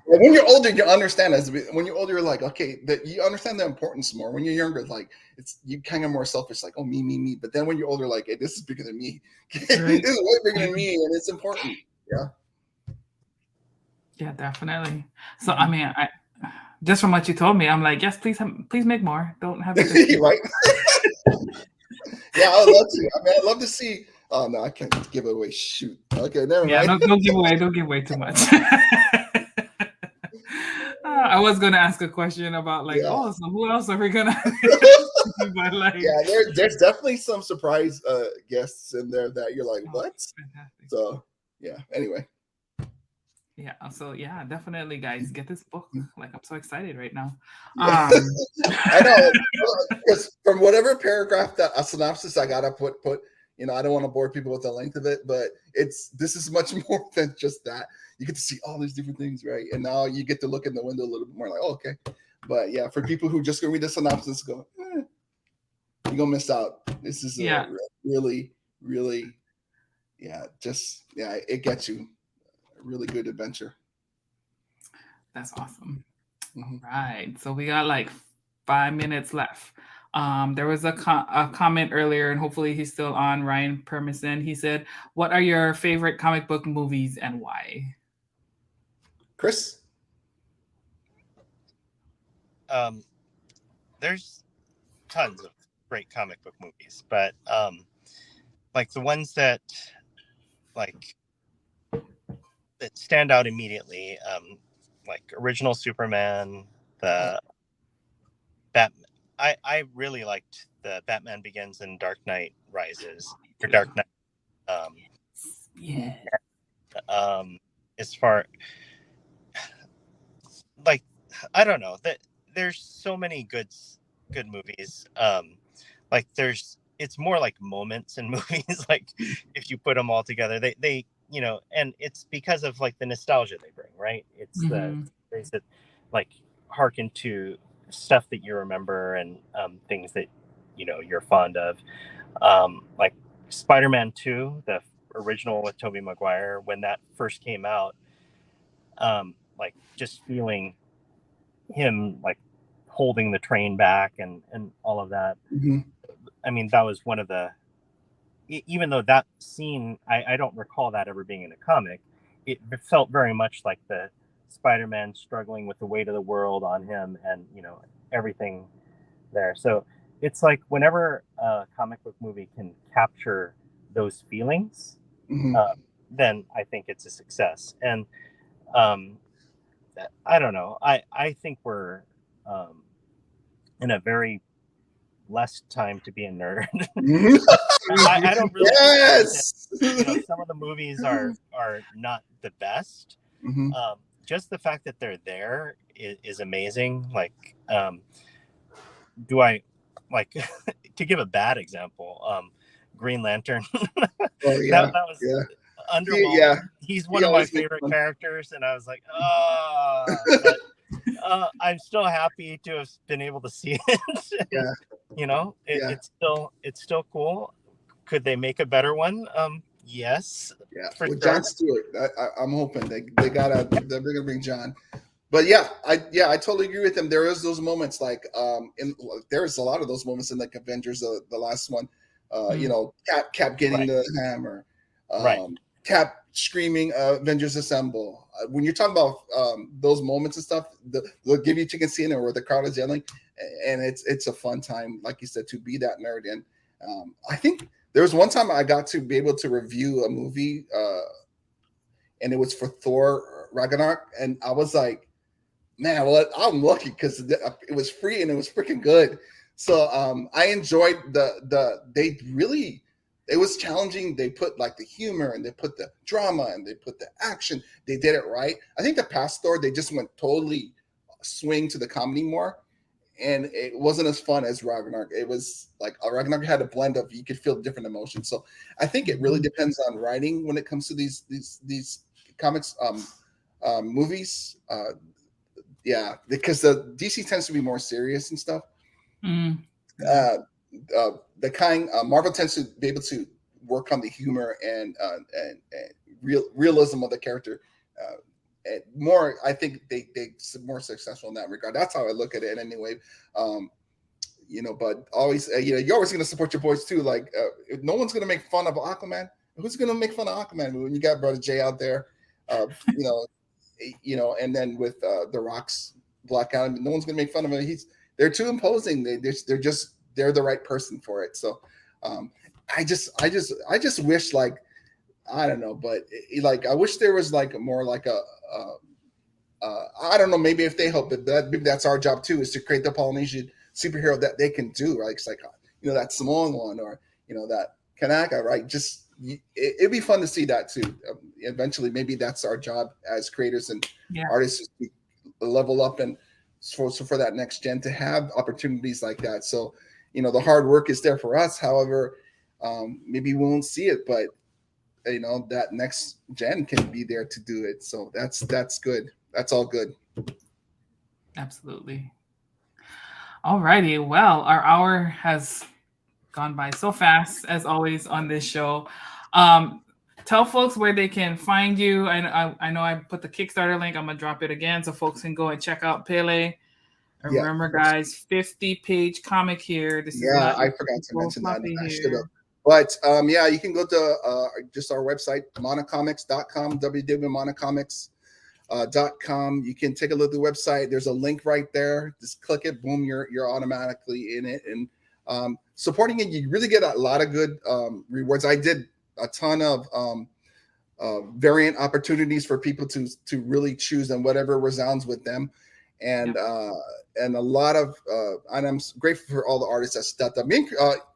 Speaker 2: when you're older, you understand. When you're older, you're like, okay, that you understand the importance more. When you're younger, like you kind of more selfish, like, oh, me. But then when you're older, like, hey, this is bigger than me. This is way bigger than me, and it's important.
Speaker 1: Yeah, definitely. So I mean, just from what you told me, I'm like, yes, please make more. Don't have it.
Speaker 2: Right. Yeah, I'd love to. I mean, I'd love to see. Oh no, I can't give it away. Shoot. Okay, never mind.
Speaker 1: Yeah, don't give away too much. I was gonna ask a question about so who else are we gonna? But
Speaker 2: there's definitely some surprise guests in there that you're like, what?
Speaker 1: Fantastic.
Speaker 2: So yeah. Anyway.
Speaker 1: Yeah. So yeah, definitely, guys, get this book. Like, I'm so excited right now.
Speaker 2: Yeah. I know, because from whatever paragraph that a synopsis I gotta put, I don't want to bore people with the length of it, but this is much more than just that. You get to see all these different things, right? And now you get to look in the window a little bit more, like, oh, okay. But yeah, for people who just gonna read the synopsis, go, you're gonna miss out. This is a really, really, it gets you a really good adventure.
Speaker 1: That's awesome. Mm-hmm. All right. So we got like 5 minutes left. There was a comment earlier, and hopefully he's still on, Ryan Permison. He said, what are your favorite comic book movies and why?
Speaker 2: Chris?
Speaker 3: There's tons of great comic book movies, but like the ones that stand out immediately, like original Superman, the Batman. I really liked the Batman Begins and Dark Knight Rises, or Dark Knight. As far like, I don't know, that there's so many good movies. Like it's more like moments in movies. Like if you put them all together, they and it's because of like the nostalgia they bring, right? It's the things that like harken to stuff that you remember and things that you're fond of, like Spider-Man 2, the original with Tobey Maguire. When that first came out, like just feeling him like holding the train back and all of that. I mean, that was one of the, even though that scene, I don't recall that ever being in a comic, it felt very much like the Spider-Man struggling with the weight of the world on him and everything there. So it's like whenever a comic book movie can capture those feelings, then I think it's a success. And I don't know, I think we're in a very blessed time to be a nerd. I don't really think that, some of the movies are not the best. Just the fact that they're there is amazing. Like, do I like to give a bad example? Green Lantern. that was underwhelming. Yeah. He's one of my favorite characters, and I was like, but, I'm still happy to have been able to see it. It's still cool. Could they make a better one? Yes. Yeah.
Speaker 2: With sure. John Stewart, I'm hoping they're gonna bring John. But I totally agree with them. There is those moments like there's a lot of those moments in like Avengers, the last one. Cap getting the hammer,
Speaker 3: right?
Speaker 2: Cap screaming, "Avengers Assemble!" When you're talking about those moments and stuff, they'll give you chicken scene where the crowd is yelling, and it's a fun time, like you said, to be that nerd. And I think there was one time I got to be able to review a movie, and it was for Thor Ragnarok, and I was like, man, well, I'm lucky because it was free and it was freaking good. So I enjoyed it was challenging. They put like the humor and they put the drama and they put the action. They did it right. I think the past Thor, they just went totally swing to the comedy more. And it wasn't as fun as Ragnarok. It was like Ragnarok had a blend of, you could feel different emotions. So I think it really depends on writing when it comes to these comics, movies. Because the DC tends to be more serious and stuff. Marvel tends to be able to work on the humor and realism of the character. And more, I think they more successful in that regard. That's how I look at it anyway. But always, you're always going to support your boys too. Like, no one's going to make fun of Aquaman. Who's going to make fun of Aquaman when you got Brother Jay out there? And then with The Rock's Black Adam, no one's going to make fun of him. They're too imposing. They're the right person for it. So, I just wish, like, I don't know, but like I wish there was like more like I don't know, maybe if they hope maybe that's our job too, is to create the Polynesian superhero that they can do, right? It's like that Samoan one or that Kanaka, right? Just it'd be fun to see that too. Eventually, maybe that's our job as creators and artists, to level up and so for that next gen to have opportunities like that. So, the hard work is there for us. However, maybe we won't see it, but that next gen can be there to do it. So that's good. That's all good.
Speaker 1: Absolutely. All righty. Well, our hour has gone by so fast, as always on this show. Tell folks where they can find you. I know I put the Kickstarter link. I'm gonna drop it again so folks can go and check out Pele. Remember, guys, 50-page comic here. This is
Speaker 2: I forgot to mention that. I should have. But you can go to just our website, moanacomics.com, www.moanacomics.com. You can take a look at the website. There's a link right there. Just click it. Boom, you're automatically in it. And supporting it, you really get a lot of good rewards. I did a ton of variant opportunities for people to really choose and whatever resounds with them. And a lot of and I'm grateful for all the artists that stepped up.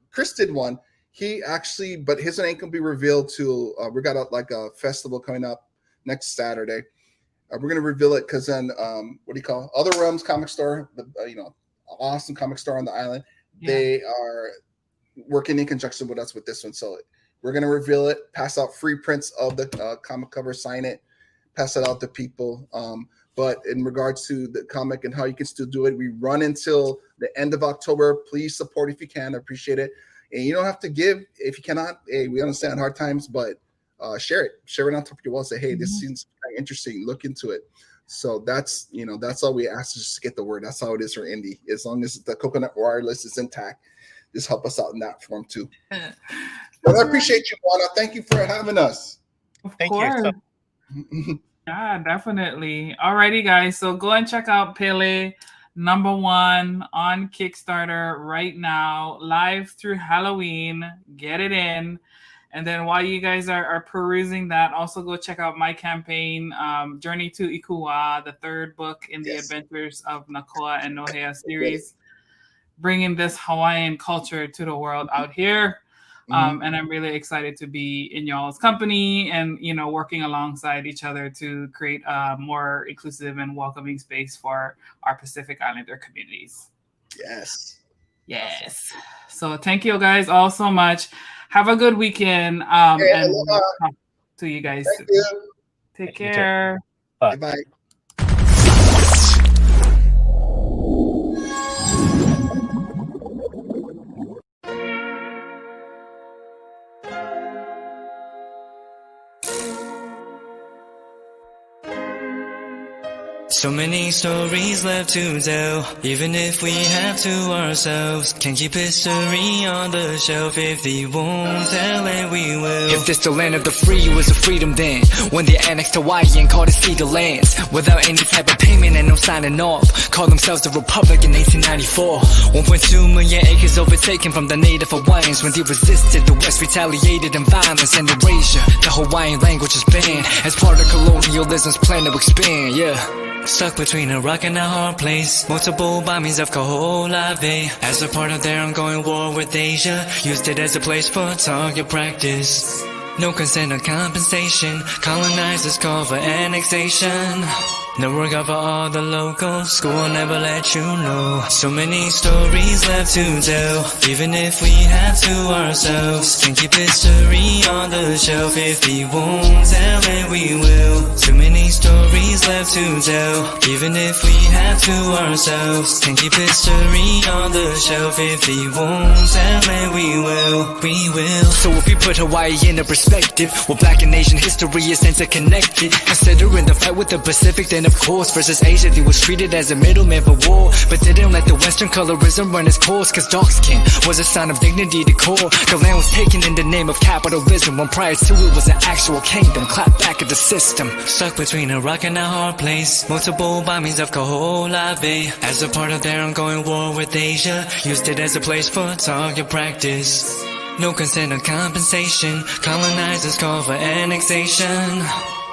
Speaker 2: Chris did one. He actually, but his name can be revealed to. We got a festival coming up next Saturday. We're gonna reveal it because then Other Realms Comic Store, the awesome comic store on the island. Yeah. They are working in conjunction with us with this one, so we're gonna reveal it. Pass out free prints of the comic cover, sign it, pass it out to people. But in regards to the comic and how you can still do it, we run until the end of October. Please support if you can. I appreciate it. And you don't have to give if you cannot. Hey, we understand hard times, but share it on top of your wall. Say, hey, this seems kind of interesting. Look into it. So that's all we ask is just to get the word. That's how it is for indie. As long as the coconut wireless is intact, just help us out in that form too. But I appreciate you, Moana. Thank you for having us.
Speaker 1: Thank you. Yeah, definitely. Alrighty, guys. So go and check out Pele #1 on Kickstarter right now, live through Halloween. Get it in. And then while you guys are perusing that, also go check out my campaign, Journey to Ikuwa, the third book in the Adventures of Nakoa and Nohea series, bringing this Hawaiian culture to the world out here. And I'm really excited to be in y'all's company and, working alongside each other to create a more inclusive and welcoming space for our Pacific Islander communities.
Speaker 2: Yes.
Speaker 1: So thank you guys all so much. Have a good weekend. And we'll talk to you guys soon. Take care.
Speaker 2: Bye.
Speaker 4: So many stories left to tell, even if we have to ourselves. Can't keep history on the shelf. If they won't tell it, we will. If this the land of the free, was a freedom then, when they annexed Hawaii and called it Cedar Lands, without any type of payment and no signing off, called themselves the Republic in 1894. 1.2 million acres overtaken from the native Hawaiians. When they resisted, the West retaliated in violence and erasure. The Hawaiian language is banned as part of colonialism's plan to expand. Stuck between a rock and a hard place. Multiple bombings of Kaho'olawe as a part of their ongoing war with Asia. Used it as a place for target practice. No consent or compensation. Colonizers call for annexation. No regard for all the locals. School will never let you know. So many stories left to tell, even if we have to ourselves. Can't keep history on the shelf. If we won't tell it, we will. Too many stories left to tell, even if we have to ourselves. Can't keep history on the shelf. If we won't tell it, we will. So if we put Hawaii in a perspective, well, Black and Asian history is interconnected. Considering the fight with the Pacific, then of course versus Asia, he was treated as a middleman for war, but didn't let the Western colorism run its course. Cause dark skin was a sign of dignity to core. The land was taken in the name of capitalism, when prior to it was an actual kingdom. Clap back at the system. Stuck between a rock and a hard place. Multiple bombings of Kaho'olawe as a part of their ongoing war with Asia. Used it as a place for target practice. No consent or compensation. Colonizers call for annexation.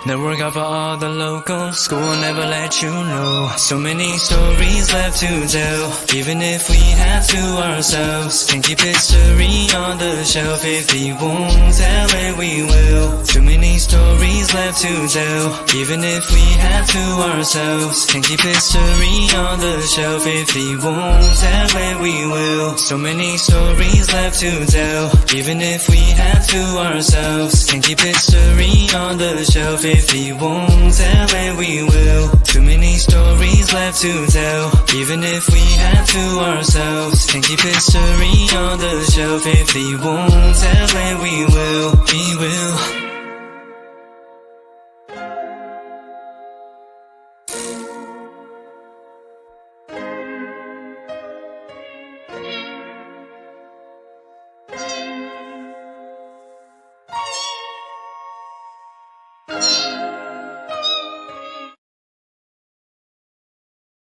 Speaker 4: Network out for all the locals, school will never let you know. So many stories left to tell, even if we have to ourselves. Can't keep history on the shelf, if we won't tell it we will. Too many stories left to tell, even if we have to ourselves. Can't keep history on the shelf, if we won't tell it we will. So many stories left to tell, even if we have to ourselves. Can't keep history on the shelf, if we won't tell it we will. Too many stories left to tell, even if we have to ourselves. Can't keep history on the shelf, if we won't tell it we will. We will.